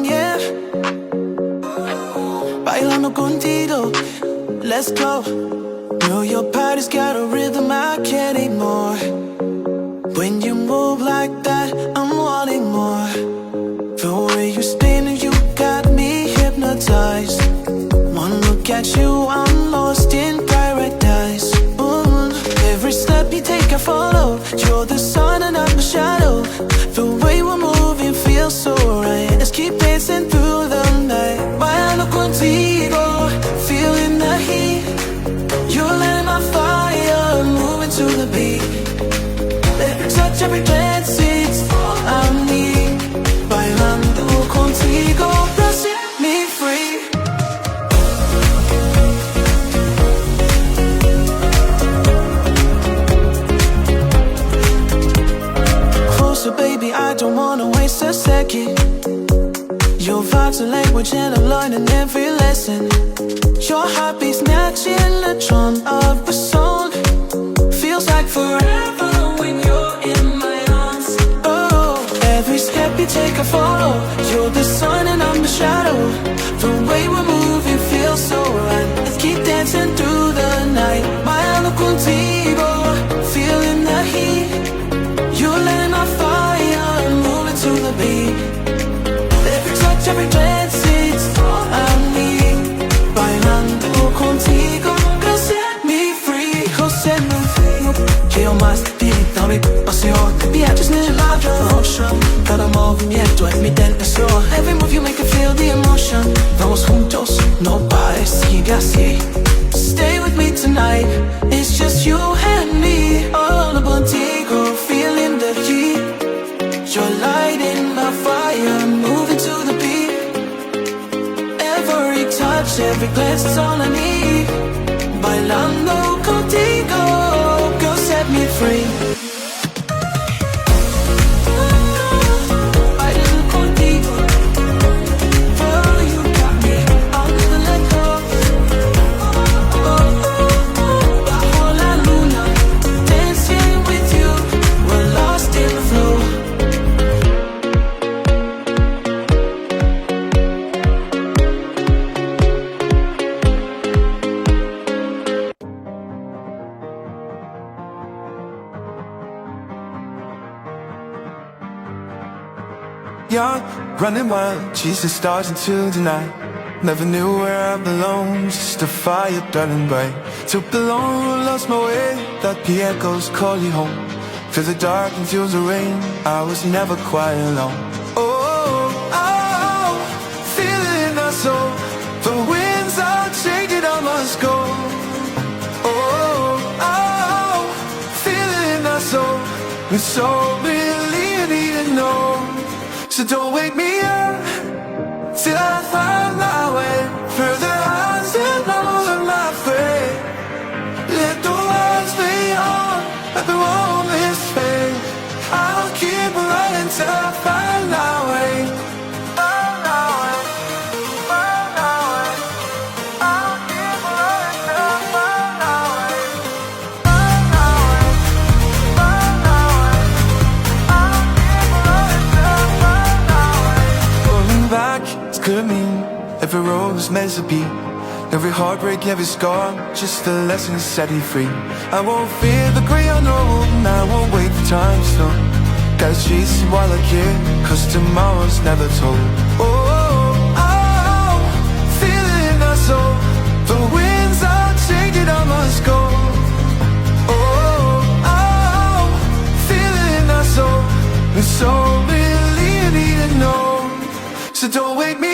Yeah. Bailando contigo, let's go. Know your body's got a rhythm I can't ignore. When you move like that, I'm wanting more. The way you spin, you got me hypnotized. One look at you, I'm lost in paradise. Every step you take, I follow. You're the sun and I'm the shadow. The way we're moving feels so right. Let's keep dancing through the night. Bailando contigo, feeling the heat. You're lighting my fire, moving to the beat. Every touch, every glance, it's all I need. Bailando contigo, set me free. Closer, baby, I don't wanna waste a second. Your vibes are language and I'm learning every lesson. Your heartbeat's matching the drum of the song. Feels like forever when you're in my arms. Oh, every step you take I follow. You're the sun and I'm the shadow. The way we're moving feels so right. Let's keep dancing through the night. Bailando contigo, feeling the heat. You're lighting my fire, moving to the beat. Every touch, every glance, it's all I need. Bailando contigo, girl, set me free. Girl, set me free. Quiero más de ti, dame pasión. Viajes en la ocean. Cada movimiento es mi tentación. Every move you make I feel the emotion. Vamos juntos, no pares, sigue así. Stay with me tonight, it's just you and me. All contigo, feeling the heat. You're lighting my fire, moving to the beat. Every touch, every glance is all I need. Bailando contigo, girl, set me free. Bailando contigo, oh, you got me, I'll never let go. Bajo la luna, dancing with you, we're lost in the flow. Young, running wild, chasing stars into the night. Never knew where I belonged, just a fire burning bright. Took the long road, lost my way, thought the echoes call you home. Through the dark and through the rain, I was never quite alone. Oh, oh, feel it in our soul. The winds are changing, I must go. Oh, oh, feel it in our soul. We're so really need to know. So don't wake me up till I find my way through the highs and lows of my faith. Let the words be on, let the moments fade. I'll keep running till I find my way. Find my way, find my way. I'll keep running till I find my way. Find my way, find my way. I'll keep running till I find my way. Going back, it's good mean. Every road was meant to be. Every heartbreak, every scar, just a lesson to set you free. I won't fear the grey unknown, I won't wait for time to slow. Gotta chase it while I can, cause tomorrow's never told. Oh, oh, feel it in our soul. The winds are changing, I must go. Oh, oh, feel it in our soul. And so really need to know. So don't wake me